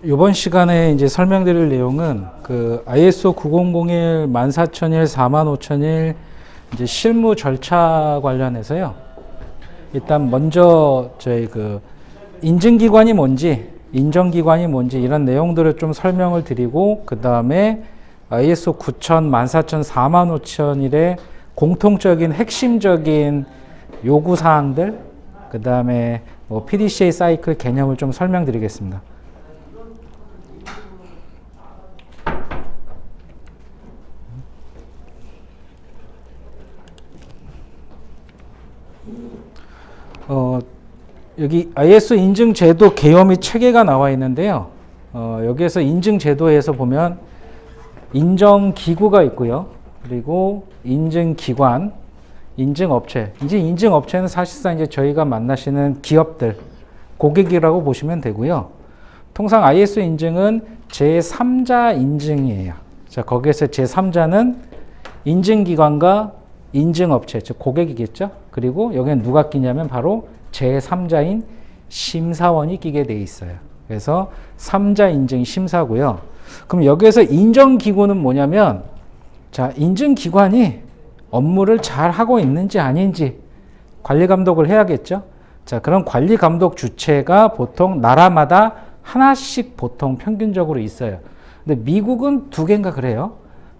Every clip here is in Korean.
이번 시간에 이제 설명드릴 내용은 그 ISO 9001, 14001, 45001 이제 실무 절차 관련해서요. 일단 먼저 저희 그 인증기관이 뭔지, 인정기관이 뭔지 이런 내용들을 좀 설명을 드리고, 그 다음에 ISO 9000, 14000, 45001의 공통적인 핵심적인 요구사항들, 그 다음에 뭐 PDCA 사이클 개념을 좀 설명드리겠습니다. 여기 ISO 인증제도 개요 및 체계가 나와 있는데요. 여기에서 인증제도에서 보면 인정기구가 있고요. 그리고 인증기관, 인증업체. 이제 인증업체는 사실상 이제 저희가 만나시는 기업들, 고객이라고 보시면 되고요. 통상 ISO 인증은 제3자 인증이에요. 자, 거기에서 제3자는 인증기관과 인증업체, 즉 고객이겠죠. 그리고 여기는 누가 끼냐면 바로 제3자인 심사원이 끼게 돼 있어요. 그래서 3자 인증 심사고요. 그럼 여기에서 인정기구는 뭐냐면, 자, 인증기관이 업무를 잘 하고 있는지 아닌지 관리 감독을 해야겠죠. 자, 그런 관리 감독 주체가 보통 나라마다 하나씩 보통 평균적으로 있어요. 근데 미국은 2개인가 그래요.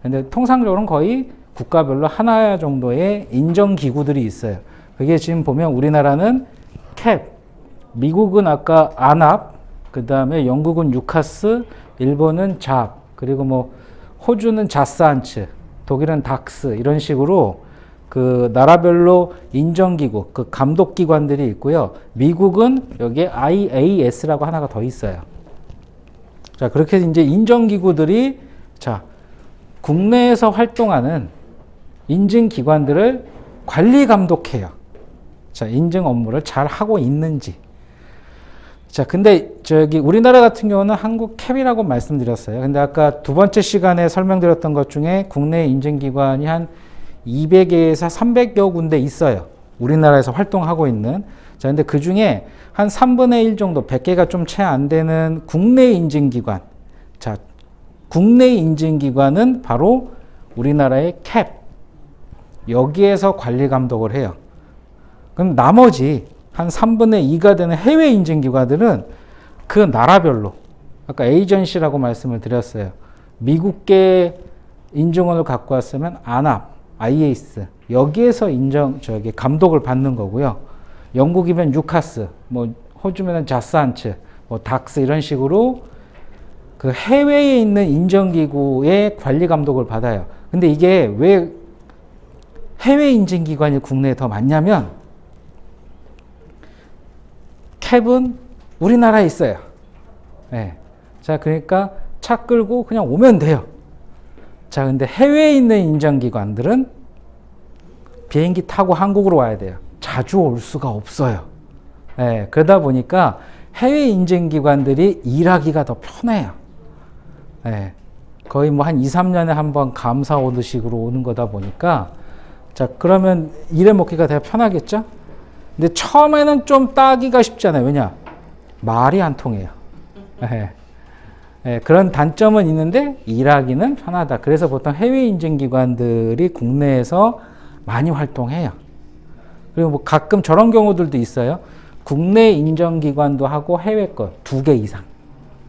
근데 통상적으로는 거의 국가별로 하나 정도의 인정기구들이 있어요. 그게 지금 보면 우리나라는 캡, 미국은 아까 아납, 그 다음에 영국은 유카스, 일본은 잡, 그리고 뭐 호주는 자스안츠, 독일은 닥스, 이런 식으로 그 나라별로 인정기구, 그 감독기관들이 있고요. 미국은 여기에 IAS라고 하나가 더 있어요. 자, 그렇게 이제 인정기구들이, 자, 국내에서 활동하는 인증기관들을 관리 감독해요. 자, 인증 업무를 잘 하고 있는지. 자, 근데 저기 우리나라 같은 경우는 한국 캡이라고 말씀드렸어요. 근데 아까 두 번째 시간에 설명드렸던 것 중에 국내 인증기관이 한 200개에서 300여 군데 있어요. 우리나라에서 활동하고 있는. 자, 근데 그 중에 한 3분의 1 정도, 100개가 좀 채 안 되는 국내 인증기관. 자, 국내 인증기관은 바로 우리나라의 캡. 여기에서 관리 감독을 해요. 그럼 나머지 한 3분의 2가 되는 해외 인증기관들은 그 나라별로, 아까 에이전시라고 말씀을 드렸어요. 미국계 인증원을 갖고 왔으면 아납, IAS, 여기에서 감독을 받는 거고요. 영국이면 유카스, 뭐 호주면 자스안츠, 뭐 닥스, 이런 식으로 그 해외에 있는 인정기구의 관리 감독을 받아요. 근데 이게 왜 해외 인증기관이 국내에 더 많냐면, 캡은 우리나라에 있어요. 네. 자, 그러니까 차 끌고 그냥 오면 돼요. 자, 근데 해외에 있는 인정기관들은 비행기 타고 한국으로 와야 돼요. 자주 올 수가 없어요. 네. 그러다 보니까 해외 인증기관들이 일하기가 더 편해요. 네. 거의 뭐 한 2, 3년에 한 번 감사 오듯이로 오는 거다 보니까, 자, 그러면 일해 먹기가 되게 편하겠죠? 근데 처음에는 좀 따기가 쉽잖아요. 왜냐? 말이 안 통해요. 네. 네, 그런 단점은 있는데 일하기는 편하다. 그래서 보통 해외 인증기관들이 국내에서 많이 활동해요. 그리고 뭐 가끔 저런 경우들도 있어요. 국내 인정기관도 하고 해외 거 2개 이상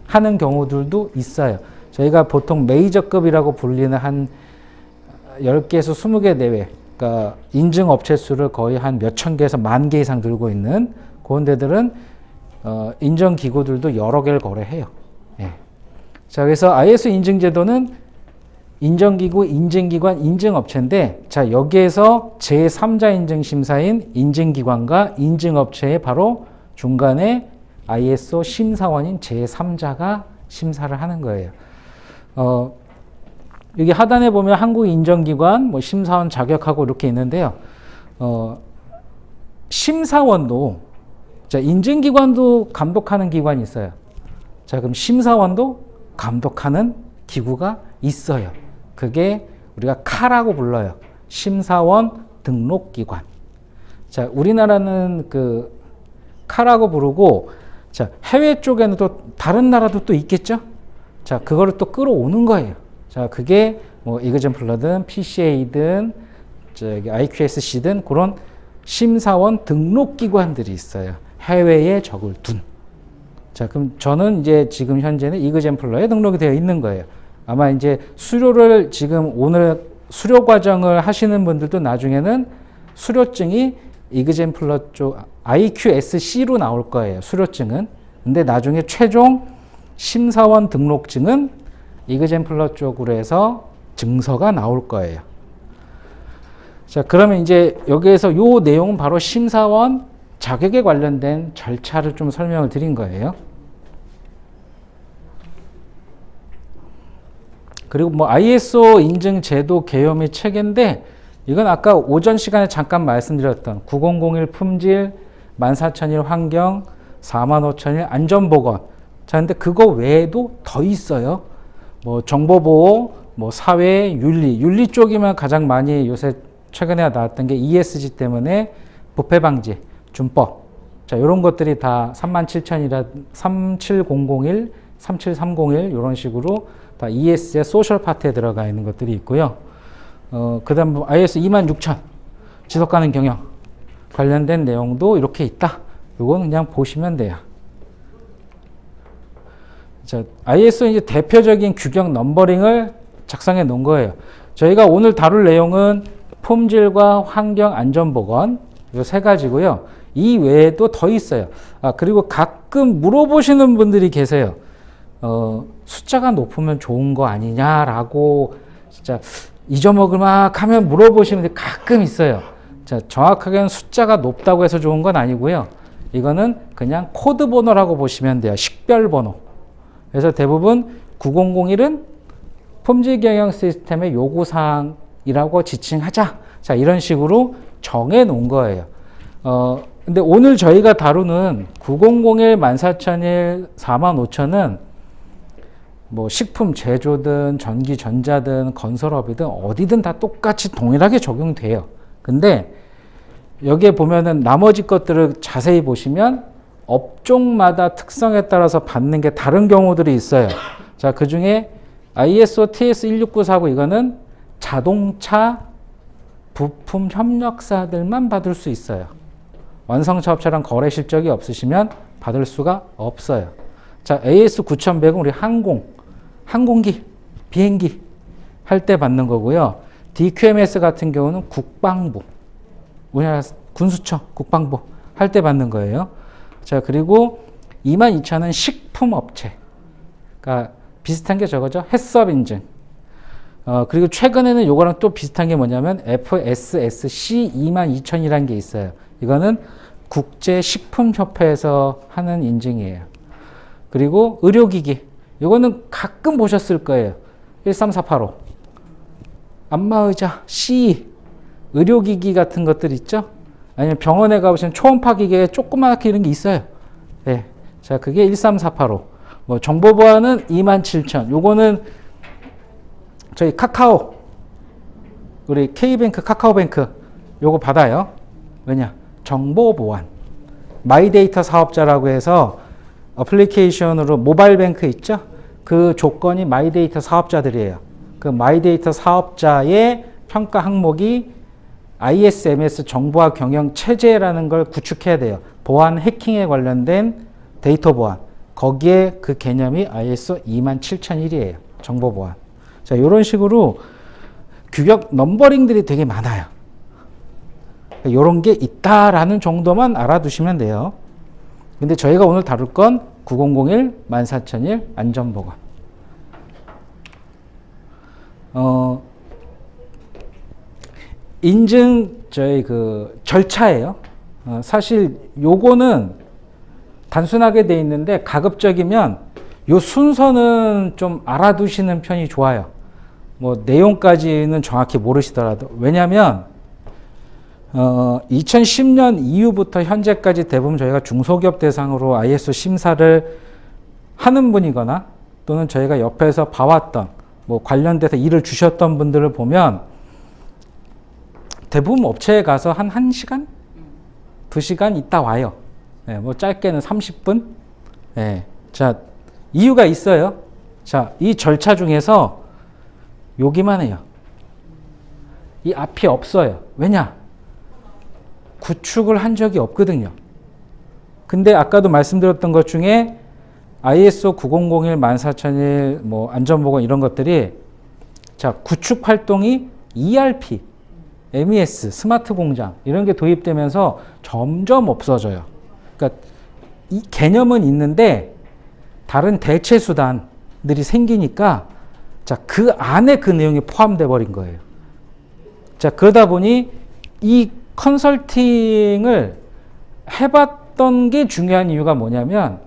하는 경우들도 있어요. 저희가 보통 메이저급이라고 불리는 한 10개에서 20개 내외, 그러니까 인증업체 수를 거의 한 몇천 개에서 10,000개 이상 들고 있는 그런 데들은 인정기구들도 여러 개를 거래해요. 예. 자, 그래서 ISO 인증제도는 인정기구, 인증기관, 인증업체인데, 자, 여기에서 제3자 인증심사인 인증기관과 인증업체의 바로 중간에 ISO 심사원인 제3자가 심사를 하는 거예요. 여기 하단에 보면 한국인정기관, 뭐 심사원 자격하고 이렇게 있는데요. 심사원도, 자, 인증기관도 감독하는 기관이 있어요. 자, 그럼 심사원도 감독하는 기구가 있어요. 그게 우리가 카라고 불러요. 심사원 등록기관. 자, 우리나라는 그 카라고 부르고, 자, 해외 쪽에는 또 다른 나라도 또 있겠죠? 자, 그거를 또 끌어오는 거예요. 자, 그게 뭐 이그젠플러든 PCA든 저기 IQSC든 그런 심사원 등록기관들이 있어요. 해외에 적을 둔. 자, 그럼 저는 이제 지금 현재는 이그젠플러에 등록이 되어 있는 거예요. 아마 이제 수료를 지금 오늘 수료 과정을 하시는 분들도 나중에는 수료증이 이그젠플러 쪽 IQSC로 나올 거예요. 수료증은. 근데 나중에 최종 심사원 등록증은 이그젠플러 쪽으로 해서 증서가 나올 거예요. 자, 그러면 이제 여기에서 요 내용은 바로 심사원 자격에 관련된 절차를 좀 설명을 드린 거예요. 그리고 뭐 ISO 인증 제도 개요 및 체계인데 이건 아까 오전 시간에 잠깐 말씀드렸던 9001 품질, 14001 환경, 45001 안전보건. 자, 근데 그거 외에도 더 있어요. 뭐 정보보호, 뭐 사회, 윤리 쪽이면 가장 많이 요새 최근에 나왔던 게 ESG 때문에 부패 방지, 준법. 자, 이런 것들이 다 37001이라 37001, 37301 이런 식으로 다 ES의 소셜 파트에 들어가 있는 것들이 있고요. 그 다음 IS 26000 지속 가능 경영 관련된 내용도 이렇게 있다. 이건 그냥 보시면 돼요. 자, ISO 이제 대표적인 규격 넘버링을 작성해 놓은 거예요. 저희가 오늘 다룰 내용은 품질과 환경 안전보건 이 세 가지고요. 이 외에도 더 있어요. 아, 그리고 가끔 물어보시는 분들이 계세요. 숫자가 높으면 좋은 거 아니냐라고 진짜 잊어먹을 막 하면 물어보시는 분들이 가끔 있어요. 자, 정확하게는 숫자가 높다고 해서 좋은 건 아니고요. 이거는 그냥 코드 번호라고 보시면 돼요. 식별 번호. 그래서 대부분 9001은 품질 경영 시스템의 요구사항이라고 지칭하자. 자, 이런 식으로 정해 놓은 거예요. 근데 오늘 저희가 다루는 9001, 14001, 45000은 뭐 식품 제조든 전기 전자든 건설업이든 어디든 다 똑같이 동일하게 적용돼요. 근데 여기에 보면은 나머지 것들을 자세히 보시면 업종마다 특성에 따라서 받는 게 다른 경우들이 있어요. 자, 그 중에 ISO TS16949 이거는 자동차 부품 협력사들만 받을 수 있어요. 완성차 업체랑 거래 실적이 없으시면 받을 수가 없어요. 자, AS9100은 우리 항공기, 비행기 할 때 받는 거고요. DQMS 같은 경우는 국방부, 우리나라 군수청, 국방부 할 때 받는 거예요. 자, 그리고 22000은 식품업체. 그러니까 비슷한 게 저거죠. 해썹 인증. 그리고 최근에는 요거랑 또 비슷한 게 뭐냐면 FSSC 22000이라는 게 있어요. 이거는 국제식품협회에서 하는 인증이에요. 그리고 의료기기. 요거는 가끔 보셨을 거예요. 13485. 안마의자, CE. 의료기기 같은 것들 있죠? 아니면 병원에 가보시면 초음파 기계에 조그맣게 이런 게 있어요. 네. 자, 그게 13485. 뭐 정보보안은 27000. 요거는 저희 카카오, 우리 K뱅크, 카카오뱅크 요거 받아요. 왜냐? 정보보안. 마이데이터 사업자라고 해서 어플리케이션으로 모바일 뱅크 있죠? 그 조건이 마이데이터 사업자들이에요. 그 마이데이터 사업자의 평가 항목이 ISMS 정보화 경영 체제라는 걸 구축해야 돼요. 보안 해킹에 관련된 데이터 보안. 거기에 그 개념이 ISO 27001이에요. 정보 보안. 자, 이런 식으로 규격 넘버링들이 되게 많아요. 이런 게 있다라는 정도만 알아두시면 돼요. 근데 저희가 오늘 다룰 건 9001, 14001 안전보건. 인증 저희 그 절차예요. 사실 요거는 단순하게 돼 있는데 가급적이면 요 순서는 좀 알아두시는 편이 좋아요. 뭐 내용까지는 정확히 모르시더라도. 왜냐하면 2010년 이후부터 현재까지 대부분 저희가 중소기업 대상으로 ISO 심사를 하는 분이거나 또는 저희가 옆에서 봐왔던 뭐 관련돼서 일을 주셨던 분들을 보면 대부분 업체에 가서 한 1시간? 2시간 있다 와요. 네, 뭐 짧게는 30분? 예. 자, 이유가 있어요. 자, 이 절차 중에서 여기만 해요. 이 앞이 없어요. 왜냐? 구축을 한 적이 없거든요. 근데 아까도 말씀드렸던 것 중에 ISO 9001, 14001, 뭐 안전보건 이런 것들이 자, 구축 활동이 ERP, MES, 스마트 공장 이런 게 도입되면서 점점 없어져요. 그러니까 이 개념은 있는데 다른 대체 수단들이 생기니까 자, 그 안에 그 내용이 포함돼 버린 거예요. 자, 그러다 보니 이 컨설팅을 해봤던 게 중요한 이유가 뭐냐면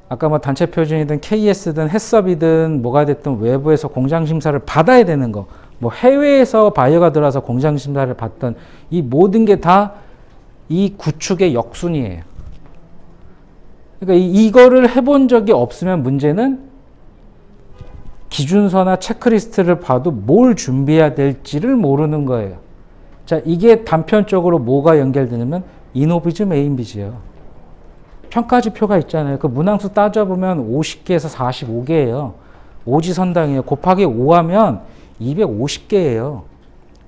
아까 뭐 단체 표준이든 KS든 해썹이든 뭐가 됐든 외부에서 공장 심사를 받아야 되는 거, 뭐 해외에서 바이어가 들어와서 공장 심사를 받던 이 모든 게 다 이 구축의 역순이에요. 그러니까 이거를 해본 적이 없으면 문제는 기준서나 체크리스트를 봐도 뭘 준비해야 될지를 모르는 거예요. 자, 이게 단편적으로 뭐가 연결되냐면 이노비즘 A인비즈예요. 평가지표가 있잖아요. 그 문항수 따져보면 50개에서 45개예요. 오지선당이에요. 곱하기 5하면 250개예요.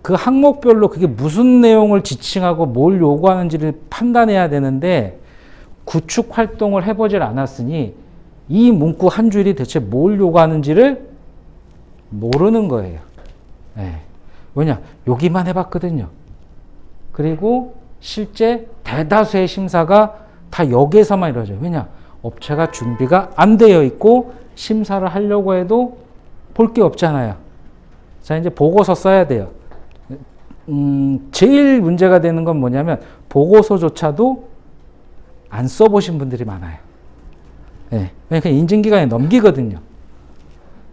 그 항목별로 그게 무슨 내용을 지칭하고 뭘 요구하는지를 판단해야 되는데 구축 활동을 해보질 않았으니 이 문구 한 줄이 대체 뭘 요구하는지를 모르는 거예요. 네. 왜냐? 여기만 해봤거든요. 그리고 실제 대다수의 심사가 다 여기에서만 이루어져요. 왜냐? 업체가 준비가 안 되어 있고 심사를 하려고 해도 볼 게 없잖아요. 자, 이제 보고서 써야 돼요. 제일 문제가 되는 건 뭐냐면 보고서조차도 안 써보신 분들이 많아요. 네. 그러니까 인증기간에 넘기거든요.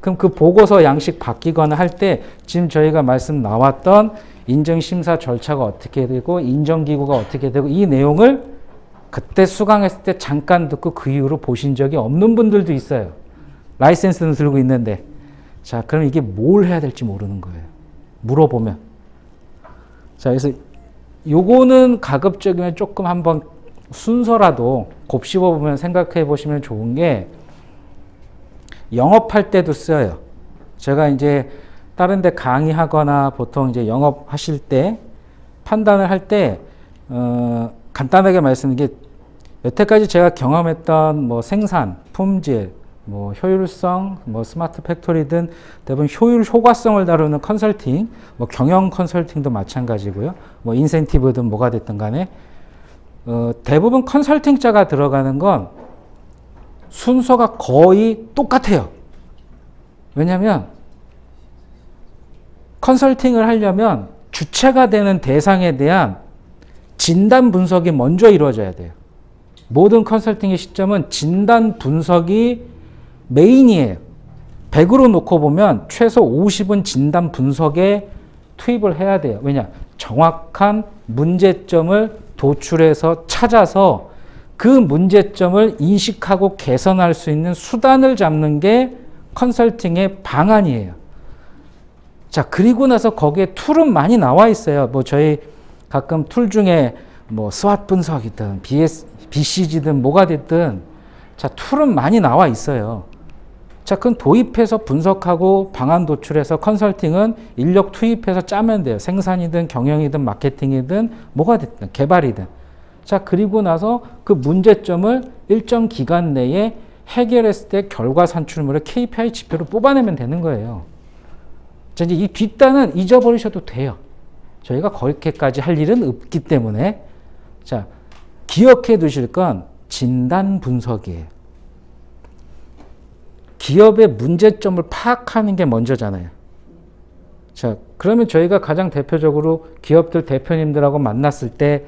그럼 그 보고서 양식 바뀌거나 할 때 지금 저희가 말씀 나왔던 인증심사 절차가 어떻게 되고 인정기구가 어떻게 되고 이 내용을 그때 수강했을 때 잠깐 듣고 그 이후로 보신 적이 없는 분들도 있어요. 라이센스는 들고 있는데. 자, 그럼 이게 뭘 해야 될지 모르는 거예요. 물어보면. 자, 그래서 요거는 가급적이면 조금 한번 순서라도 곱씹어 보면 생각해 보시면 좋은 게 영업할 때도 써요. 제가 이제 다른 데 강의하거나 보통 이제 영업하실 때 판단을 할 때 간단하게 말씀드린 게 여태까지 제가 경험했던 뭐 생산, 품질, 뭐 효율성, 뭐 스마트 팩토리든 대부분 효율, 효과성을 다루는 컨설팅, 뭐 경영 컨설팅도 마찬가지고요. 뭐 인센티브든 뭐가 됐든 간에 대부분 컨설팅자가 들어가는 건 순서가 거의 똑같아요. 왜냐하면 컨설팅을 하려면 주체가 되는 대상에 대한 진단 분석이 먼저 이루어져야 돼요. 모든 컨설팅의 시점은 진단 분석이 메인이에요. 100으로 놓고 보면 최소 50은 진단 분석에 투입을 해야 돼요. 왜냐? 정확한 문제점을 도출해서 찾아서 그 문제점을 인식하고 개선할 수 있는 수단을 잡는 게 컨설팅의 방안이에요. 자, 그리고 나서 거기에 툴은 많이 나와 있어요. 뭐 저희 가끔 툴 중에 뭐 스왓 분석이든 BCG든 뭐가 됐든 자, 툴은 많이 나와 있어요. 자, 그건 도입해서 분석하고 방안 도출해서 컨설팅은 인력 투입해서 짜면 돼요. 생산이든 경영이든 마케팅이든 뭐가 됐든 개발이든. 자, 그리고 나서 그 문제점을 일정 기간 내에 해결했을 때 결과 산출물을 KPI 지표로 뽑아내면 되는 거예요. 자, 이제 이 뒷단은 잊어버리셔도 돼요. 저희가 그렇게까지 할 일은 없기 때문에. 자, 기억해 두실 건 진단 분석이에요. 기업의 문제점을 파악하는 게 먼저잖아요. 자, 그러면 저희가 가장 대표적으로 기업들 대표님들하고 만났을 때,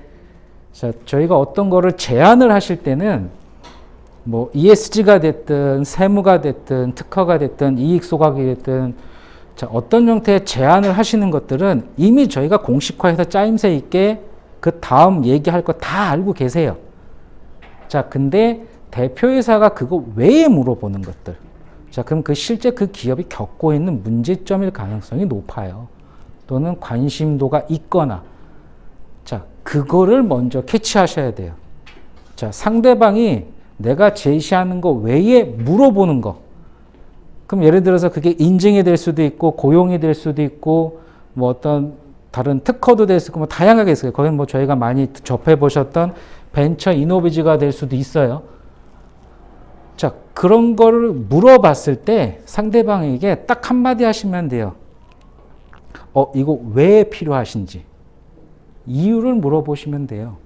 자, 저희가 어떤 거를 제안을 하실 때는 뭐 ESG가 됐든 세무가 됐든 특허가 됐든 이익 소각이 됐든 자, 어떤 형태의 제안을 하시는 것들은 이미 저희가 공식화해서 짜임새 있게 그 다음 얘기할 거 다 알고 계세요. 자, 근데 대표이사가 그거 외에 물어보는 것들. 자, 그럼 그 실제 그 기업이 겪고 있는 문제점일 가능성이 높아요. 또는 관심도가 있거나. 자, 그거를 먼저 캐치하셔야 돼요. 자, 상대방이 내가 제시하는 거 외에 물어보는 거. 그럼 예를 들어서 그게 인증이 될 수도 있고 고용이 될 수도 있고 뭐 어떤 다른 특허도 될 수 있고 뭐 다양하게 있어요. 거기는 뭐 저희가 많이 접해 보셨던 벤처 이노비즈가 될 수도 있어요. 자, 그런 거를 물어봤을 때 상대방에게 딱 한마디 하시면 돼요. 이거 왜 필요하신지. 이유를 물어보시면 돼요.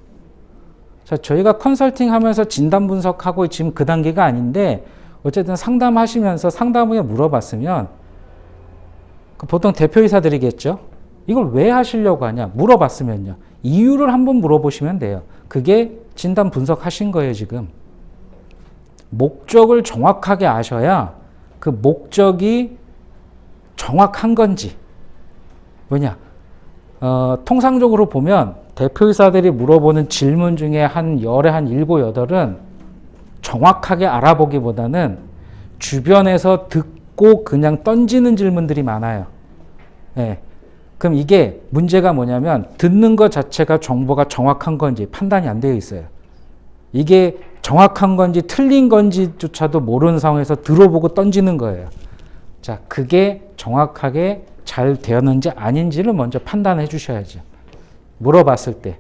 자, 저희가 컨설팅 하면서 진단 분석하고 지금 그 단계가 아닌데 어쨌든 상담하시면서 상담 후에 물어봤으면 보통 대표이사들이겠죠. 이걸 왜 하시려고 하냐 물어봤으면요. 이유를 한번 물어보시면 돼요. 그게 진단 분석하신 거예요, 지금. 목적을 정확하게 아셔야 그 목적이 정확한 건지. 왜냐? 통상적으로 보면 대표이사들이 물어보는 질문 중에 한 열에 한 7, 8은 정확하게 알아보기보다는 주변에서 듣고 그냥 던지는 질문들이 많아요. 네. 그럼 이게 문제가 뭐냐면 듣는 것 자체가 정보가 정확한 건지 판단이 안 되어 있어요. 이게 정확한 건지 틀린 건지조차도 모르는 상황에서 들어보고 던지는 거예요. 자, 그게 정확하게 잘 되었는지 아닌지를 먼저 판단해 주셔야죠. 물어봤을 때.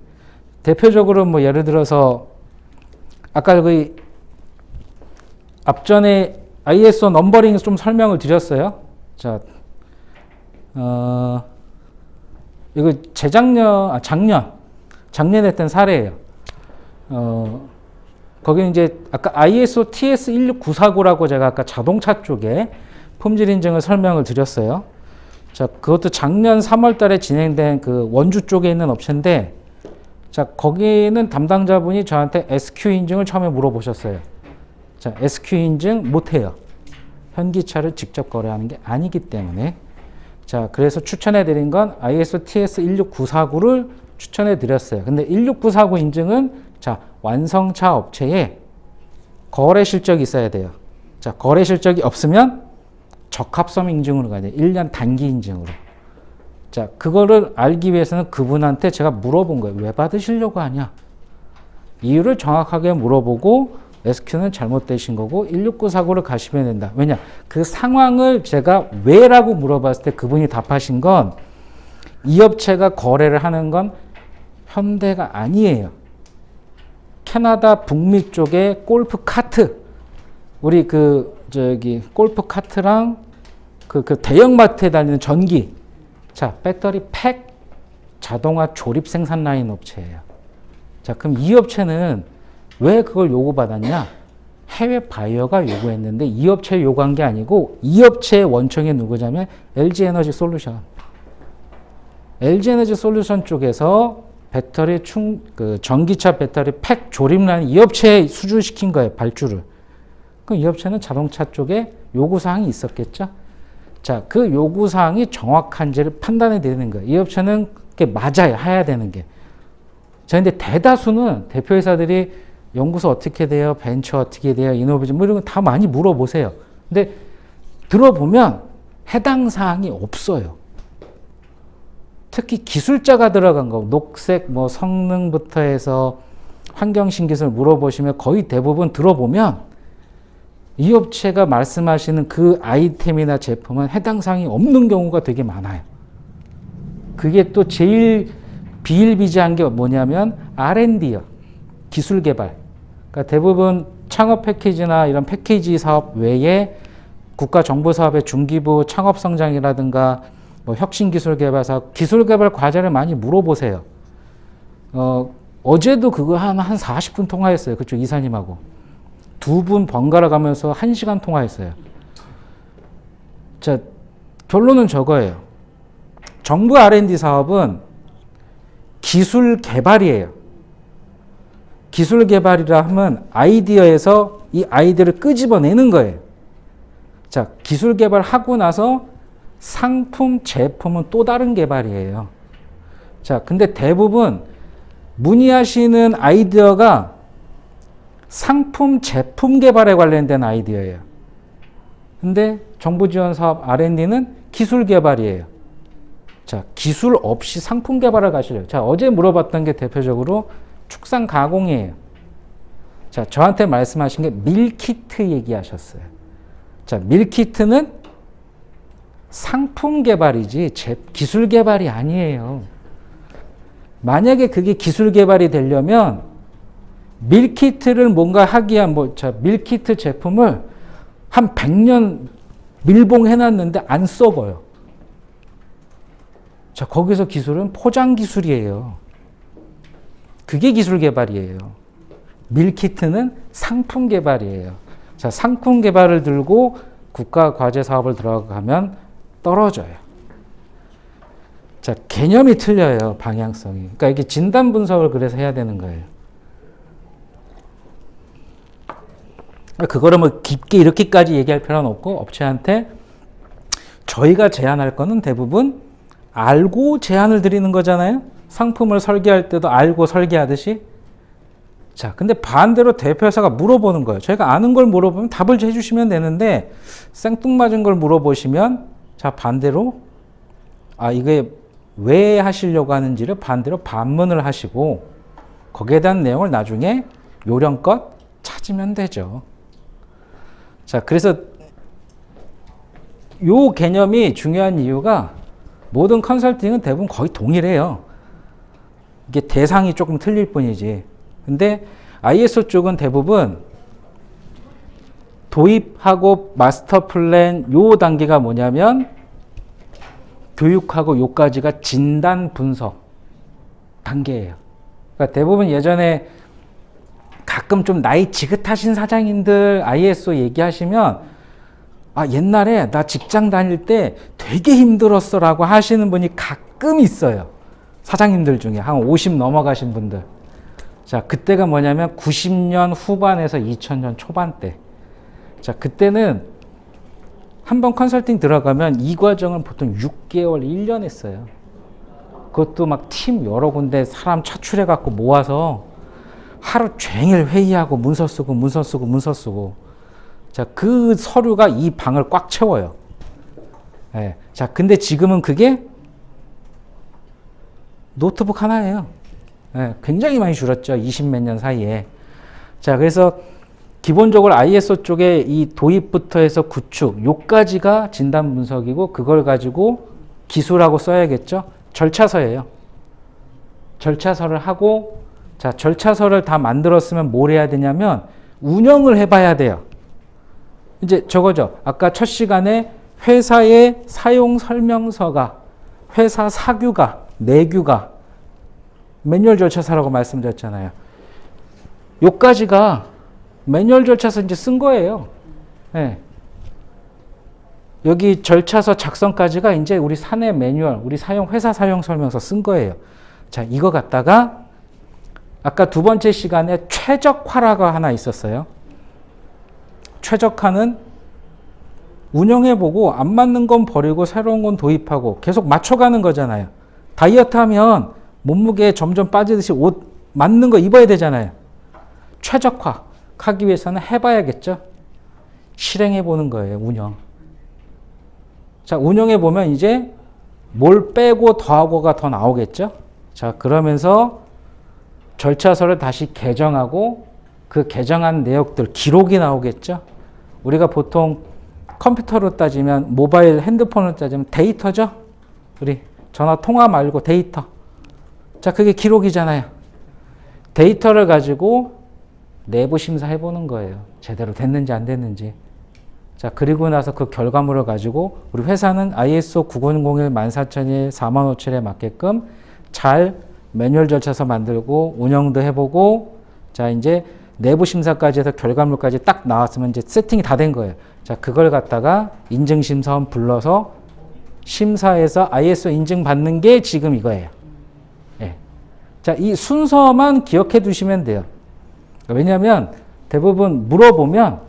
대표적으로 뭐 예를 들어서 아까 그 앞전에 ISO 넘버링 좀 설명을 드렸어요. 자, 이거 작년에 했던 사례예요. 거기 이제 아까 ISO TS 16949라고 제가 아까 자동차 쪽에 품질 인증을 설명을 드렸어요. 자, 그것도 작년 3월 달에 진행된 그 원주 쪽에 있는 업체인데, 자, 거기는 담당자분이 저한테 SQ 인증을 처음에 물어보셨어요. 자, SQ 인증 못해요. 현기차를 직접 거래하는 게 아니기 때문에. 자, 그래서 추천해 드린 건 ISO TS 16949를 추천해 드렸어요. 근데 16949 인증은 자, 완성차 업체에 거래 실적이 있어야 돼요. 자, 거래 실적이 없으면 적합성 인증으로 가야 돼요. 1년 단기 인증으로. 자, 그거를 알기 위해서는 그분한테 제가 물어본 거예요. 왜 받으시려고 하냐? 이유를 정확하게 물어보고 SQ는 잘못되신 거고 16949를 가시면 된다. 왜냐? 그 상황을 제가 왜라고 물어봤을 때 그분이 답하신 건 이 업체가 거래를 하는 건 현대가 아니에요. 캐나다 북미 쪽에 골프 카트, 우리 골프 카트랑 그 대형마트에 달리는 전기, 자, 배터리 팩 자동화 조립 생산 라인 업체예요. 자, 그럼 이 업체는 왜 그걸 요구받았냐? 해외 바이어가 요구했는데 이 업체에 요구한 게 아니고 이 업체의 원청이 누구냐면 LG에너지 솔루션. LG에너지 솔루션 쪽에서 배터리 전기차 배터리 팩 조립 라인 이 업체에 수주시킨 거예요, 발주를. 그럼 이 업체는 자동차 쪽에 요구사항이 있었겠죠? 자, 그 요구사항이 정확한지를 판단해 내는 거예요. 이 업체는 그게 맞아요, 해야 되는 게. 자, 근데 대다수는 대표이사들이 연구소 어떻게 돼요? 벤처 어떻게 돼요? 이노베이션 뭐 이런 거 다 많이 물어보세요. 근데 들어보면 해당 사항이 없어요. 특히 기술자가 들어간 거, 녹색 뭐 성능부터 해서 환경 신기술 물어보시면 거의 대부분 들어보면 이 업체가 말씀하시는 그 아이템이나 제품은 해당 사항이 없는 경우가 되게 많아요. 그게 또 제일 비일비재한 게 뭐냐면 R&D요. 기술 개발. 그러니까 대부분 창업 패키지나 이런 패키지 사업 외에 국가 정보 사업의 중기부 창업 성장이라든가 뭐 혁신 기술 개발 사업, 기술 개발 과제를 많이 물어보세요. 어제도 그거 한 40분 통화했어요. 그쪽 이사님하고. 두 분 번갈아 가면서 1시간 통화했어요. 자, 결론은 저거예요. 정부 R&D 사업은 기술 개발이에요. 기술 개발이라 하면 아이디어에서 이 아이디어를 끄집어내는 거예요. 자, 기술 개발하고 나서 상품, 제품은 또 다른 개발이에요. 자, 근데 대부분 문의하시는 아이디어가 상품, 제품 개발에 관련된 아이디어예요. 근데 정부 지원 사업 R&D는 기술 개발이에요. 자, 기술 없이 상품 개발을 가시려고. 자, 어제 물어봤던 게 대표적으로 축산 가공이에요. 자, 저한테 말씀하신 게 밀키트 얘기하셨어요. 자, 밀키트는 상품 개발이지 기술 개발이 아니에요. 만약에 그게 기술 개발이 되려면 밀키트를 뭔가 하기 위한 밀키트 제품을 한 100년 밀봉해놨는데 안 썩어요. 자, 거기서 기술은 포장 기술이에요. 그게 기술 개발이에요. 밀키트는 상품 개발이에요. 자, 상품 개발을 들고 국가 과제 사업을 들어가면 떨어져요. 자, 개념이 틀려요. 방향성이. 그러니까 이게 진단 분석을 그래서 해야 되는 거예요. 그거를 뭐 깊게 이렇게까지 얘기할 필요는 없고, 업체한테 저희가 제안할 거는 대부분 알고 제안을 드리는 거잖아요. 상품을 설계할 때도 알고 설계하듯이. 자, 근데 반대로 대표회사가 물어보는 거예요. 저희가 아는 걸 물어보면 답을 해주시면 되는데, 생뚱맞은 걸 물어보시면, 자, 반대로, 이게 왜 하시려고 하는지를 반대로 반문을 하시고, 거기에 대한 내용을 나중에 요령껏 찾으면 되죠. 자, 그래서 요 개념이 중요한 이유가 모든 컨설팅은 대부분 거의 동일해요. 이게 대상이 조금 틀릴 뿐이지. 근데 ISO 쪽은 대부분 도입하고 마스터 플랜 요 단계가 뭐냐면 교육하고 요까지가 진단 분석 단계예요. 그러니까 대부분 예전에 가끔 좀 나이 지긋하신 사장님들 ISO 얘기하시면 옛날에 나 직장 다닐 때 되게 힘들었어 라고 하시는 분이 가끔 있어요. 사장님들 중에 한 50 넘어가신 분들. 자, 그때가 뭐냐면 90년 후반에서 2000년 초반대. 자, 그때는 한번 컨설팅 들어가면 이 과정은 보통 6개월, 1년 했어요. 그것도 막 팀 여러 군데 사람 차출해 갖고 모아서 하루 종일 회의하고 문서 쓰고. 자, 그 서류가 이 방을 꽉 채워요. 네. 자, 근데 지금은 그게 노트북 하나예요. 네. 굉장히 많이 줄었죠. 20몇 년 사이에. 자, 그래서 기본적으로 ISO 쪽에 이 도입부터 해서 구축, 요까지가 진단 분석이고, 그걸 가지고 기술하고 써야겠죠. 절차서예요. 절차서를 하고, 자, 절차서를 다 만들었으면 뭘 해야 되냐면 운영을 해봐야 돼요. 이제 저거죠. 아까 첫 시간에 회사의 사용 설명서가, 회사 사규가, 내규가 매뉴얼 절차서라고 말씀드렸잖아요. 요까지가 매뉴얼 절차서 이제 쓴 거예요. 네. 여기 절차서 작성까지가 이제 우리 사내 매뉴얼, 우리 회사 사용 설명서 쓴 거예요. 자, 이거 갖다가 아까 두 번째 시간에 최적화라가 하나 있었어요. 최적화는 운영해보고 안 맞는 건 버리고 새로운 건 도입하고 계속 맞춰가는 거잖아요. 다이어트 하면 몸무게 점점 빠지듯이 옷 맞는 거 입어야 되잖아요. 최적화 하기 위해서는 해봐야겠죠. 실행해보는 거예요. 운영. 자, 운영해보면 이제 뭘 빼고 더하고가 더 나오겠죠. 자, 그러면서 절차서를 다시 개정하고 그 개정한 내역들 기록이 나오겠죠. 우리가 보통 컴퓨터로 따지면 모바일 핸드폰으로 따지면 데이터죠. 우리 전화 통화 말고 데이터. 자, 그게 기록이잖아요. 데이터를 가지고 내부 심사해 보는 거예요. 제대로 됐는지 안 됐는지. 자, 그리고 나서 그 결과물을 가지고 우리 회사는 ISO 9001 14001 45007에 맞게끔 잘 매뉴얼 절차서 만들고 운영도 해보고, 자, 이제 내부 심사까지 해서 결과물까지 딱 나왔으면 이제 세팅이 다 된 거예요. 자, 그걸 갖다가 인증심사원 불러서 심사해서 ISO 인증 받는 게 지금 이거예요. 예. 자, 이 순서만 기억해 두시면 돼요. 왜냐하면 대부분 물어보면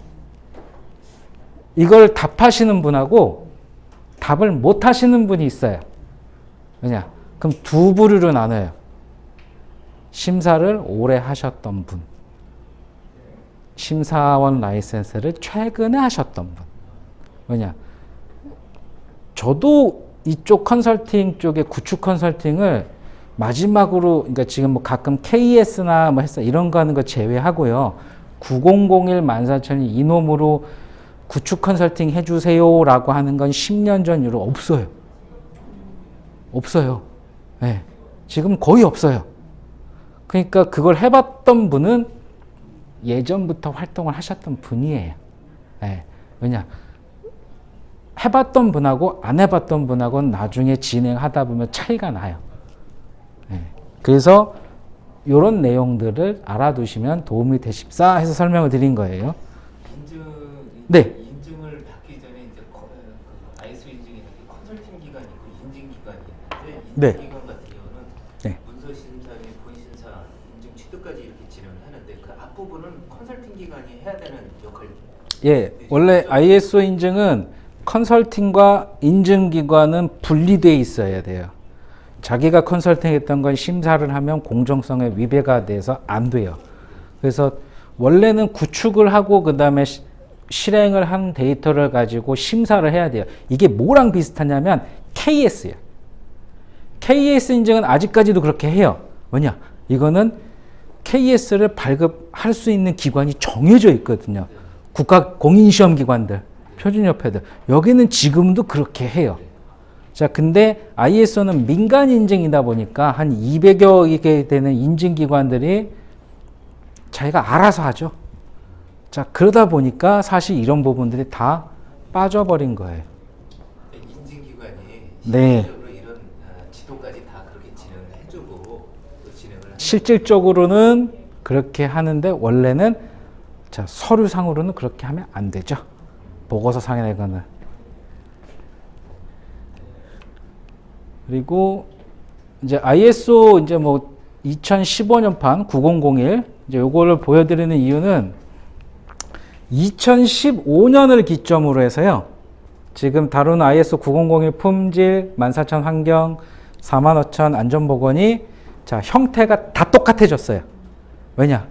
이걸 답하시는 분하고 답을 못 하시는 분이 있어요. 왜냐? 그럼 두 부류로 나눠요. 심사를 오래 하셨던 분, 심사원 라이센스를 최근에 하셨던 분. 왜냐? 저도 이쪽 컨설팅 쪽에 구축 컨설팅을 마지막으로, 그러니까 지금 뭐 가끔 KS나 뭐 했어 이런 거 하는 거 제외하고요. 9001 14,000이 이놈으로 구축 컨설팅 해주세요라고 하는 건 10년 전 이후로 없어요. 없어요. 네. 지금 거의 없어요. 그러니까 그걸 해봤던 분은 예전부터 활동을 하셨던 분이에요. 네. 왜냐? 해봤던 분하고 안 해봤던 분하고는 나중에 진행하다 보면 차이가 나요. 네. 그래서 이런 내용들을 알아두시면 도움이 되십사 해서 설명을 드린 거예요. 네. 인증을 받기 전에 이제 ISO 인증이 컨설팅 기관이 있고 인증 기관이 있는데 인증 네. 기관 같은 경우는 네. 문서 심사 및 본심사 인증 취득까지 이렇게 진행을 하는데 그 앞부분은 컨설팅 기관이 해야 되는 역할. 예, 원래 ISO 인증은 컨설팅과 인증기관은 분리되어 있어야 돼요. 자기가 컨설팅했던 건 심사를 하면 공정성에 위배가 돼서 안 돼요. 그래서 원래는 구축을 하고 그 다음에 실행을 한 데이터를 가지고 심사를 해야 돼요. 이게 뭐랑 비슷하냐면 KS예요. KS 인증은 아직까지도 그렇게 해요. 뭐냐? 이거는 KS를 발급할 수 있는 기관이 정해져 있거든요. 국가 공인시험기관들, 표준협회들. 여기는 지금도 그렇게 해요. 자, 근데 ISO는 민간 인증이다 보니까 한 200여 개 되는 인증기관들이 자기가 알아서 하죠. 자, 그러다 보니까 사실 이런 부분들이 다 빠져버린 거예요. 인증기관이 네. 실질적으로 이런 지도까지 다 그렇게 진행을 해주고 또 진행을 실질적으로는 그렇게 하는데 원래는 자, 서류상으로는 그렇게 하면 안 되죠. 보고서상에 내거는. 그리고 이제 ISO 이제 뭐 2015년판 9001 이제 요거를 보여드리는 이유는 2015년을 기점으로 해서요. 지금 다루는 ISO 9001 품질, 14,000 환경, 45,000 안전보건이 자, 형태가 다 똑같아졌어요. 왜냐?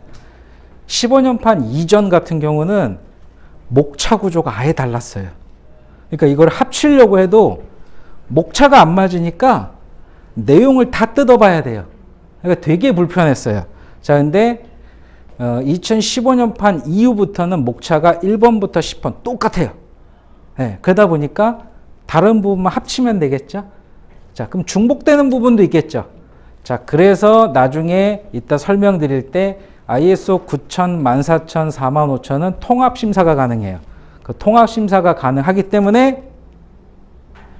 15년판 이전 같은 경우는 목차 구조가 아예 달랐어요. 그러니까 이걸 합치려고 해도 목차가 안 맞으니까 내용을 다 뜯어봐야 돼요. 그러니까 되게 불편했어요. 자, 근데 2015년판 이후부터는 목차가 1번부터 10번 똑같아요. 네, 그러다 보니까 다른 부분만 합치면 되겠죠. 자, 그럼 중복되는 부분도 있겠죠. 자, 그래서 나중에 이따 설명드릴 때 ISO 9000, 14000, 45000은 통합심사가 가능해요. 그 통합심사가 가능하기 때문에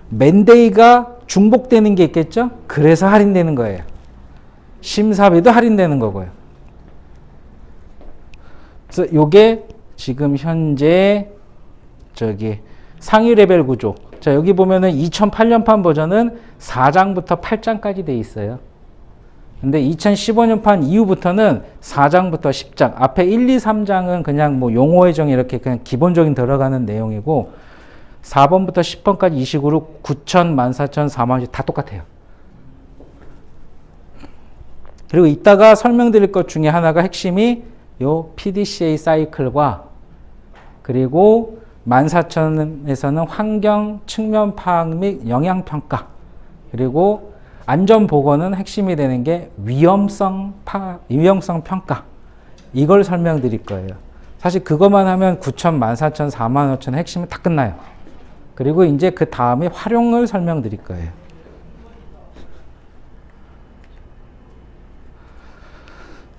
맨데이가 중복되는 게 있겠죠? 그래서 할인되는 거예요. 심사비도 할인되는 거고요. 그래서 요게 지금 현재 저기 상위 레벨 구조. 자, 여기 보면은 2008년판 버전은 4장부터 8장까지 돼 있어요. 근데 2015년판 이후부터는 4장부터 10장, 앞에 1, 2, 3장은 그냥 뭐 용어 해정 이렇게 그냥 기본적인 들어가는 내용이고 4번부터 10번까지 이 식으로 9000, 14000, 40000 다 똑같아요. 그리고 이따가 설명드릴 것 중에 하나가 핵심이 요 PDCA 사이클과 그리고 14000에서는 환경 측면 파악 및 영향 평가 그리고 안전보건은 핵심이 되는 게 위험성 평가 이걸 설명드릴 거예요. 사실 그것만 하면 9000, 14000, 45000 핵심은 다 끝나요. 그리고 이제 그 다음에 활용을 설명드릴 거예요.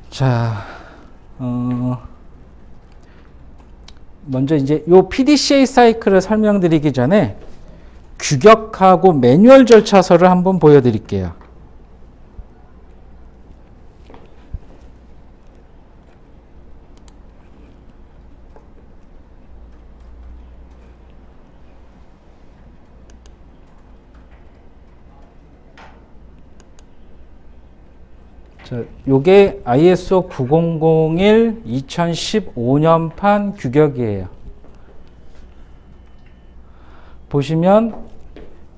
자, 먼저 이제 요 PDCA 사이클을 설명드리기 전에 규격하고 매뉴얼 절차서를 한번 보여드릴게요. 자, 요게 ISO 9001 2015년판 규격이에요. 보시면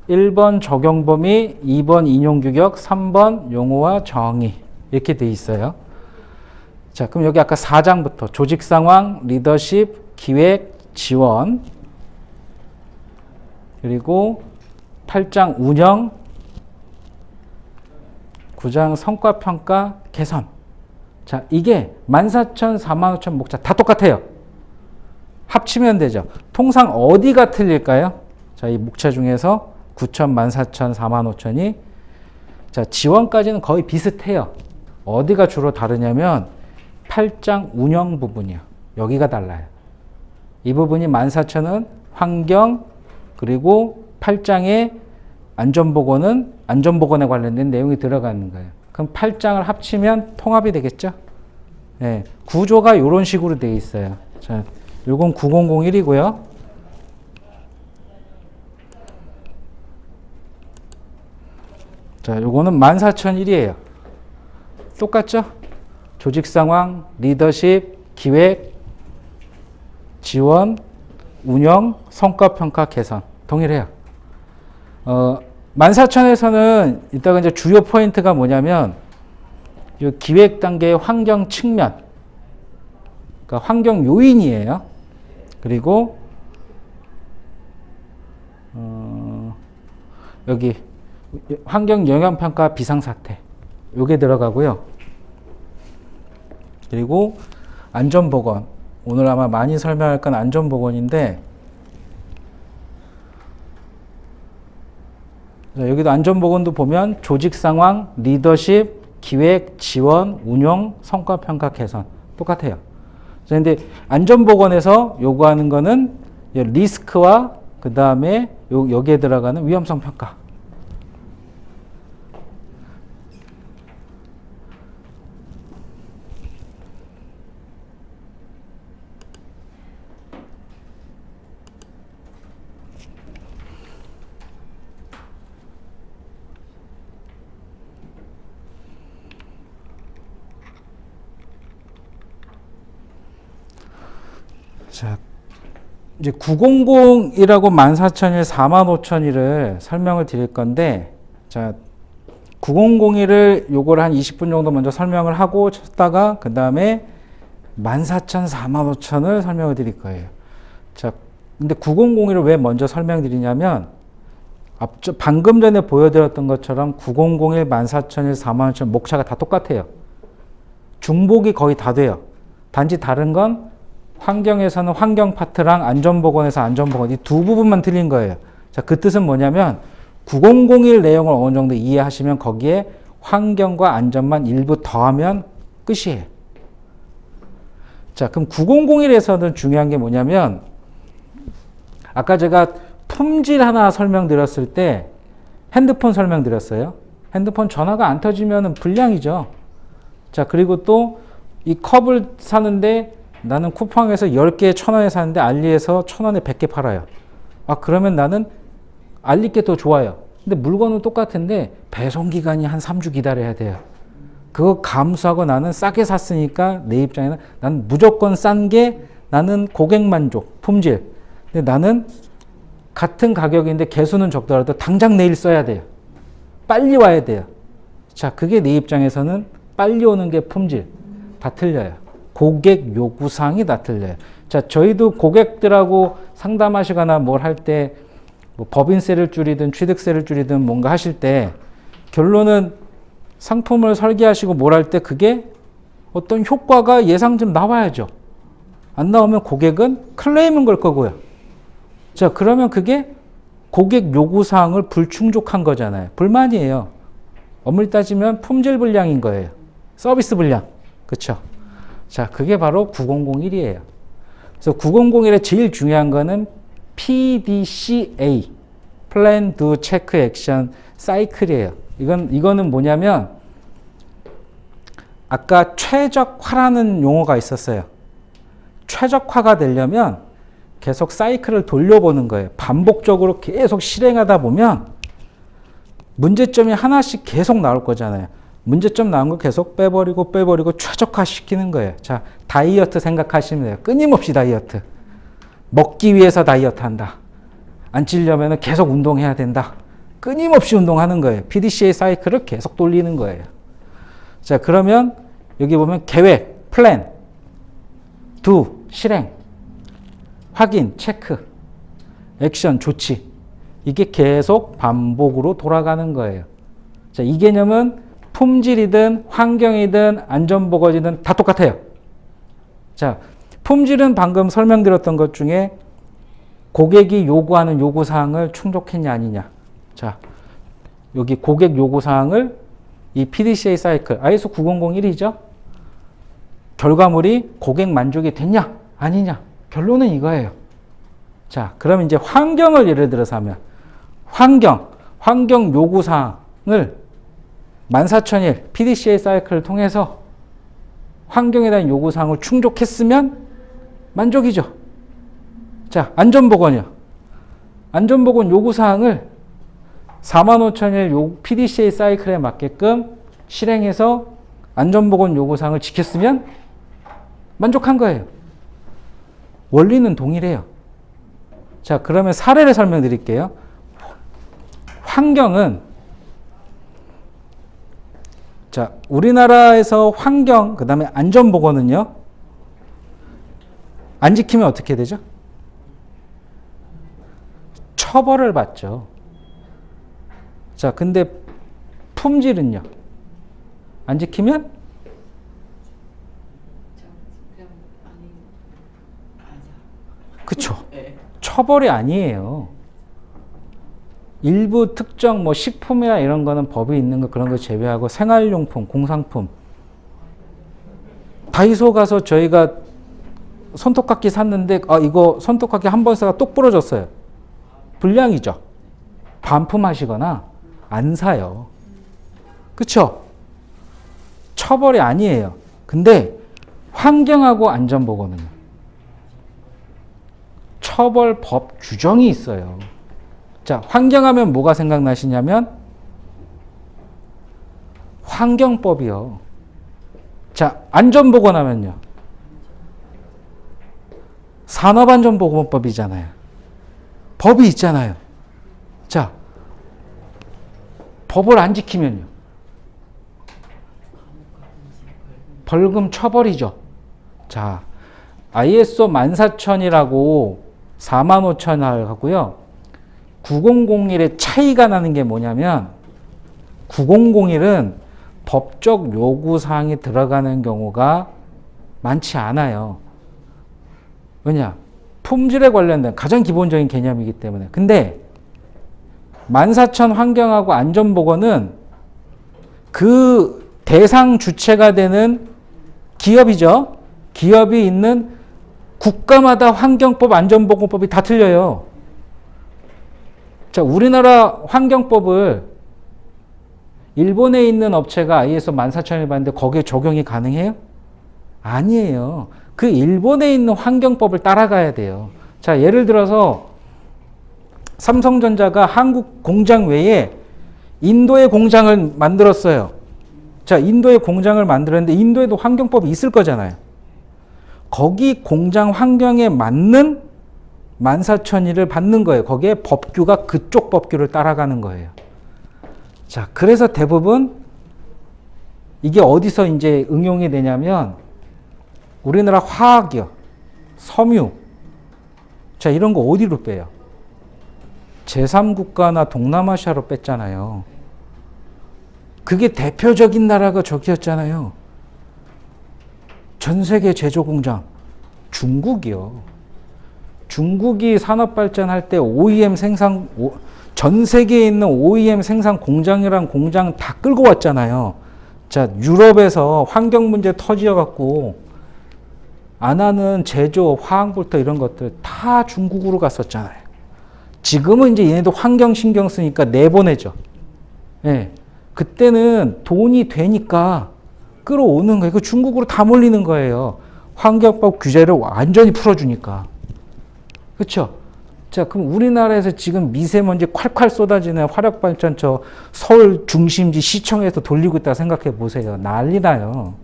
1번 적용 범위, 2번 인용 규격, 3번 용어와 정의 이렇게 돼 있어요. 자, 그럼 여기 아까 4장부터 조직 상황, 리더십, 기획, 지원 그리고 8장 운영 9장 성과평가 개선. 자, 이게 14,000, 45,000 목차 다 똑같아요. 합치면 되죠. 통상 어디가 틀릴까요? 자, 이 목차 중에서 9,000, 14,000, 45,000이 자, 지원까지는 거의 비슷해요. 어디가 주로 다르냐면 8장 운영 부분이요. 여기가 달라요. 이 부분이 14,000은 환경, 그리고 8장의 안전보건은 안전보건에 관련된 내용이 들어가는 거예요. 그럼 8장을 합치면 통합이 되겠죠? 네, 구조가 이런 식으로 되어 있어요. 자, 요건 9001이고요. 자, 요거는 14,001이에요. 똑같죠? 조직 상황, 리더십, 기획, 지원, 운영, 성과 평가, 개선. 동일해요. 14,000에서는 이따가 이제 주요 포인트가 뭐냐면 이 기획 단계의 환경 측면, 그러니까 환경 요인이에요. 그리고 여기 환경 영향 평가 비상사태 요게 들어가고요. 그리고 안전보건, 오늘 아마 많이 설명할 건 안전보건인데, 여기도 안전보건도 보면 조직 상황, 리더십, 기획, 지원, 운용, 성과 평가, 개선 똑같아요. 그런데 안전보건에서 요구하는 거는 리스크와 그 다음에 여기에 들어가는 위험성 평가. 자, 이제 900이라고 14,000일, 45,000일을 설명을 드릴 건데, 자, 9001을 요걸 한 20분 정도 먼저 설명을 하고 쳤다가 그 다음에 14,000, 45,000을 설명을 드릴 거예요. 자, 근데 9001을 왜 먼저 설명드리냐면 방금 전에 보여드렸던 것처럼 9001, 14,000일, 45,000 목차가 다 똑같아요. 중복이 거의 다 돼요. 단지 다른 건 환경에서는 환경 파트랑 안전보건에서 안전보건 이 두 부분만 틀린 거예요. 자, 그 뜻은 뭐냐면 9001 내용을 어느 정도 이해하시면 거기에 환경과 안전만 일부 더하면 끝이에요. 자, 그럼 9001에서는 중요한 게 뭐냐면 아까 제가 품질 하나 설명드렸을 때 핸드폰 설명드렸어요. 핸드폰 전화가 안 터지면 불량이죠. 자, 그리고 또 이 컵을 사는데 나는 쿠팡에서 10개에 1,000원에 사는데 알리에서 1,000원에 100개 팔아요. 아, 그러면 나는 알리께 더 좋아요. 근데 물건은 똑같은데 배송기간이 한 3주 기다려야 돼요. 그거 감수하고 나는 싸게 샀으니까 내 입장에는 나는 무조건 싼 게 나는 고객 만족, 품질. 근데 나는 같은 가격인데 개수는 적더라도 당장 내일 써야 돼요. 빨리 와야 돼요. 자, 그게 내 입장에서는 빨리 오는 게 품질. 다 틀려요. 고객 요구사항이 다 틀려요. 자, 저희도 고객들하고 상담하시거나 뭘 할 때 뭐 법인세를 줄이든 취득세를 줄이든 뭔가 하실 때 결론은 상품을 설계하시고 뭘 할 때 그게 어떤 효과가 예상 좀 나와야죠. 안 나오면 고객은 클레임은 걸 거고요. 자, 그러면 그게 고객 요구사항을 불충족한 거잖아요. 불만이에요. 엄밀히 따지면 품질 불량인 거예요. 서비스 불량. 그렇죠? 자, 그게 바로 9001이에요. 그래서 9001의 제일 중요한 거는 PDCA, Plan, Do, Check, Action, 사이클이에요. 이거는 뭐냐면 아까 최적화라는 용어가 있었어요. 최적화가 되려면 계속 사이클을 돌려보는 거예요. 반복적으로 계속 실행하다 보면 문제점이 하나씩 계속 나올 거잖아요. 문제점 나온 거 계속 빼버리고 최적화 시키는 거예요. 자, 다이어트 생각하시면 돼요. 끊임없이 다이어트. 먹기 위해서 다이어트 한다. 안 찌려면 계속 운동해야 된다. 끊임없이 운동하는 거예요. PDCA 사이클을 계속 돌리는 거예요. 자, 그러면 여기 보면 계획, 플랜, do, 실행, 확인, 체크, 액션, 조치. 이게 계속 반복으로 돌아가는 거예요. 자, 이 개념은 품질이든 환경이든 안전보건이든 다 똑같아요. 자, 품질은 방금 설명드렸던 것 중에 고객이 요구하는 요구사항을 충족했냐 아니냐. 자, 여기 고객 요구사항을 이 PDCA 사이클 ISO 9001이죠. 결과물이 고객 만족이 됐냐 아니냐. 결론은 이거예요. 자, 그럼 이제 환경을 예를 들어서 하면 환경 요구사항을 14001 PDCA 사이클을 통해서 환경에 대한 요구사항을 충족했으면 만족이죠. 자, 안전보건이요. 안전보건 요구사항을 45001 PDCA 사이클에 맞게끔 실행해서 안전보건 요구사항을 지켰으면 만족한 거예요. 원리는 동일해요. 자, 그러면 사례를 설명드릴게요. 환경은 자, 우리나라에서 환경, 그 다음에 안전보건은요, 안 지키면 어떻게 되죠? 처벌을 받죠. 자, 근데 품질은요? 안 지키면? 그쵸. 처벌이 아니에요. 일부 특정 뭐 식품이나 이런 거는 법이 있는 거 그런 거 제외하고 생활용품, 공산품. 다이소 가서 저희가 손톱깎이 샀는데 이거 손톱깎이 한 번 쓰다가 똑 부러졌어요. 불량이죠. 반품하시거나 안 사요. 그쵸? 처벌이 아니에요. 근데 환경하고 안전보건은요. 처벌법 규정이 있어요. 자, 환경하면 뭐가 생각나시냐면 환경법이요. 자, 안전보건 하면요. 산업안전보건법이잖아요. 법이 있잖아요. 자, 법을 안 지키면요. 벌금 처벌이죠. 자, ISO 14000이라고 45000하고요. 9001의 차이가 나는 게 뭐냐면 9001은 법적 요구사항이 들어가는 경우가 많지 않아요. 왜냐? 품질에 관련된 가장 기본적인 개념이기 때문에. 근데 14000 환경하고 안전보건은 그 대상 주체가 되는 기업이죠. 기업이 있는 국가마다 환경법, 안전보건법이 다 틀려요. 자, 우리나라 환경법을 일본에 있는 업체가 ISO 14000을 봤는데 거기에 적용이 가능해요? 아니에요. 그 일본에 있는 환경법을 따라가야 돼요. 자, 예를 들어서 삼성전자가 한국 공장 외에 인도의 공장을 만들었어요. 자, 인도의 공장을 만들었는데 인도에도 환경법이 있을 거잖아요. 거기 공장 환경에 맞는 14001을 받는 거예요. 거기에 법규가 그쪽 법규를 따라가는 거예요. 자, 그래서 대부분 이게 어디서 이제 응용이 되냐면 우리나라 화학이요. 섬유. 자, 이런 거 어디로 빼요? 제3국가나 동남아시아로 뺐잖아요. 그게 대표적인 나라가 저기였잖아요. 전 세계 제조공장. 중국이요. 중국이 산업 발전할 때 OEM 생산, 전 세계에 있는 OEM 생산 공장이랑 공장 다 끌고 왔잖아요. 자, 유럽에서 환경 문제 터지어갖고 안 하는 제조, 화학볼터 이런 것들 다 중국으로 갔었잖아요. 지금은 이제 얘네도 환경 신경 쓰니까 내보내죠. 예. 그때는 돈이 되니까 끌어오는 거예요. 그 중국으로 다 몰리는 거예요. 환경법 규제를 완전히 풀어주니까. 그렇죠? 자, 그럼 우리나라에서 지금 미세먼지 콸콸 쏟아지는 화력발전소 서울 중심지 시청에서 돌리고 있다 생각해 보세요. 난리 나요.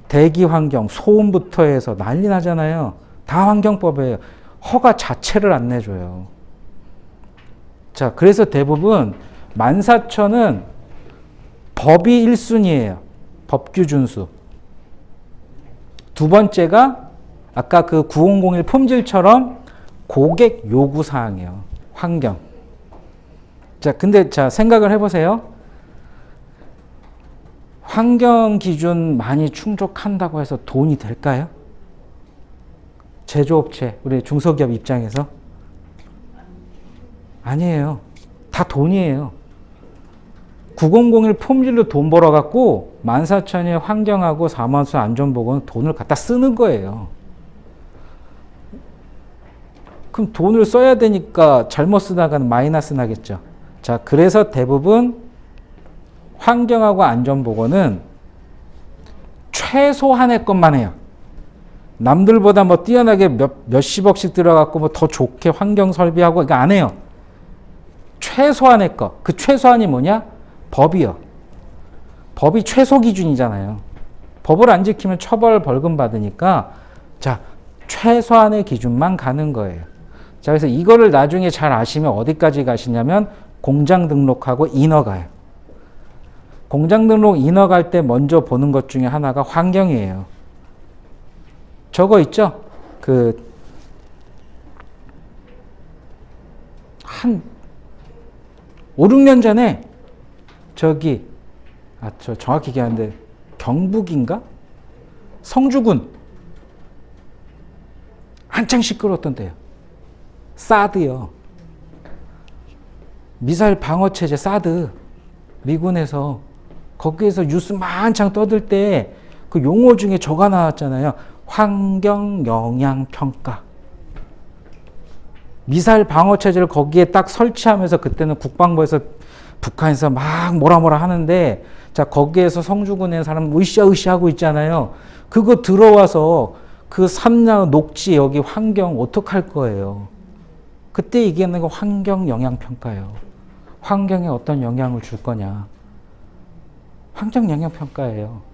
대기 환경, 소음부터 해서 난리 나잖아요. 다 환경법이에요. 허가 자체를 안 내줘요. 자, 그래서 대부분 14000은 법이 1순위예요. 법규 준수. 두 번째가 아까 그 9001 품질처럼 고객 요구 사항이에요. 환경. 자, 근데 자, 생각을 해보세요. 환경 기준 많이 충족한다고 해서 돈이 될까요? 제조업체, 우리 중소기업 입장에서 아니에요. 다 돈이에요. 9001 품질로 돈 벌어갖고 14,000의 환경하고 45,000 안전보건은 돈을 갖다 쓰는 거예요. 그럼 돈을 써야 되니까 잘못 쓰다가는 마이너스 나겠죠. 자, 그래서 대부분 환경하고 안전보건은 최소한의 것만 해요. 남들보다 뭐 뛰어나게 몇십억씩 들어갖고 뭐 더 좋게 환경 설비하고 이거 안 해요. 최소한의 것. 그 최소한이 뭐냐? 법이요. 법이 최소 기준이잖아요. 법을 안 지키면 처벌 벌금 받으니까 자, 최소한의 기준만 가는 거예요. 자, 그래서 이거를 나중에 잘 아시면 어디까지 가시냐면 공장 등록하고 인허 가요. 공장 등록 인허 갈 때 먼저 보는 것 중에 하나가 환경이에요. 저거 있죠? 한 5, 6년 전에 저 정확히 기억하는데 경북인가? 성주군 한창 시끄러웠던데요. 사드요. 미사일 방어 체제 사드 미군에서 거기에서 뉴스 만창 떠들 때 그 용어 중에 저가 나왔잖아요. 환경 영향 평가. 미사일 방어 체제를 거기에 딱 설치하면서 그때는 국방부에서 북한에서 막 뭐라 하는데 자 거기에서 성주군에 사람 으쌰으쌰 하고 있잖아요. 그거 들어와서 그 삼양 녹지 여기 환경 어떡할 거예요. 그때 얘기하는 거 환경 영향 평가예요. 환경에 어떤 영향을 줄 거냐. 환경 영향 평가예요.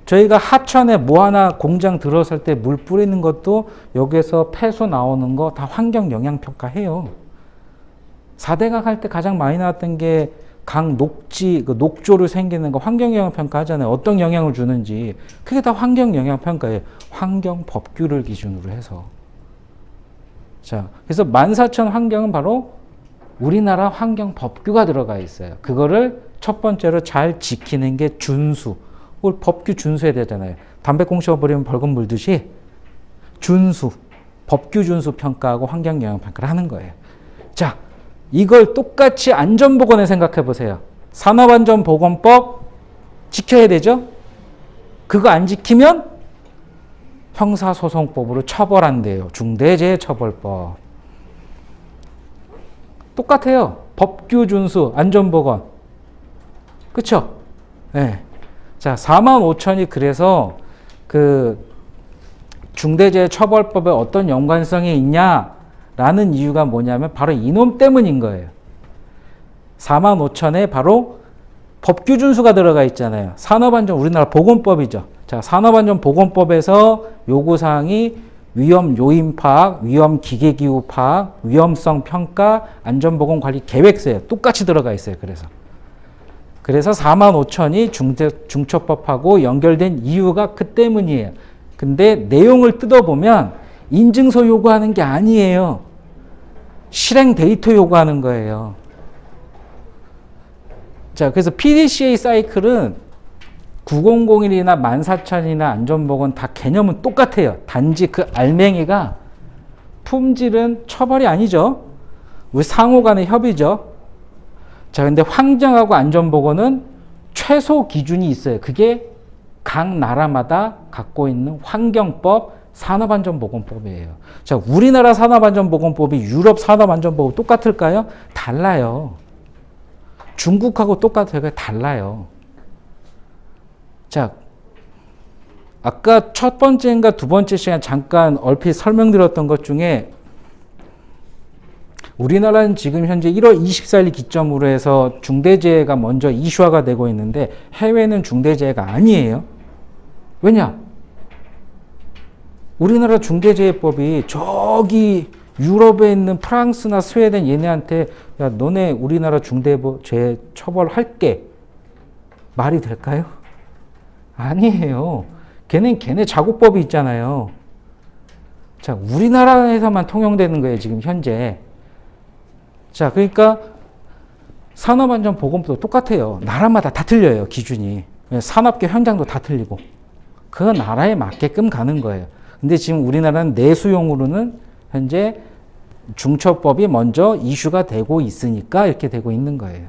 저희가 하천에 뭐 하나 공장 들어설 때 물 뿌리는 것도 여기에서 폐수 나오는 거 다 환경 영향 평가해요. 4대강 할 때 가장 많이 나왔던 게 강 녹지, 그 녹조로 생기는 거 환경 영향 평가 하잖아요. 어떤 영향을 주는지. 그게 다 환경 영향 평가예요. 환경 법규를 기준으로 해서. 자, 그래서 14,000 환경은 바로 우리나라 환경 법규가 들어가 있어요. 그거를 첫 번째로 잘 지키는 게 준수. 그걸 법규 준수해야 되잖아요. 담배 꽁초 버리면 벌금 물듯이 준수, 법규 준수 평가하고 환경 영향 평가를 하는 거예요. 자, 이걸 똑같이 안전보건에 생각해 보세요. 산업안전보건법 지켜야 되죠? 그거 안 지키면 형사소송법으로 처벌한대요. 중대재해처벌법. 똑같아요. 법규 준수, 안전보건. 그쵸? 네. 자, 45,000이 그래서 그 중대재해처벌법에 어떤 연관성이 있냐라는 이유가 뭐냐면 바로 이놈 때문인 거예요. 45,000에 바로 법규 준수가 들어가 있잖아요. 산업안전 우리나라 보건법이죠. 자, 산업안전보건법에서 요구사항이 위험 요인 파악, 위험 기계기후 파악, 위험성 평가, 안전보건관리 계획서에 똑같이 들어가 있어요. 그래서 45,000이 중처법하고 연결된 이유가 그 때문이에요. 근데 내용을 뜯어보면 인증서 요구하는 게 아니에요. 실행 데이터 요구하는 거예요. 자, 그래서 PDCA 사이클은 9001이나 14,000이나 안전보건 다 개념은 똑같아요. 단지 그 알맹이가 품질은 처벌이 아니죠. 우리 상호 간의 협의죠. 자, 근데 환경하고 안전보건은 최소 기준이 있어요. 그게 각 나라마다 갖고 있는 환경법, 산업안전보건법이에요. 자, 우리나라 산업안전보건법이 유럽 산업안전보건 똑같을까요? 달라요. 중국하고 똑같아요. 달라요. 자, 아까 첫 번째인가 두 번째 시간 잠깐 얼핏 설명드렸던 것 중에 우리나라는 지금 현재 1월 24일 기점으로 해서 중대재해가 먼저 이슈화가 되고 있는데 해외는 중대재해가 아니에요. 왜냐? 우리나라 중대재해법이 저기 유럽에 있는 프랑스나 스웨덴 얘네한테 야, 너네 우리나라 중대재해 처벌할게. 말이 될까요? 아니에요. 걔네 자국법이 있잖아요. 자, 우리나라에서만 통용되는 거예요, 지금 현재. 자, 그러니까 산업안전보건법도 똑같아요. 나라마다 다 틀려요, 기준이. 산업계 현장도 다 틀리고. 그 나라에 맞게끔 가는 거예요. 근데 지금 우리나라는 내수용으로는 현재 중처법이 먼저 이슈가 되고 있으니까 이렇게 되고 있는 거예요.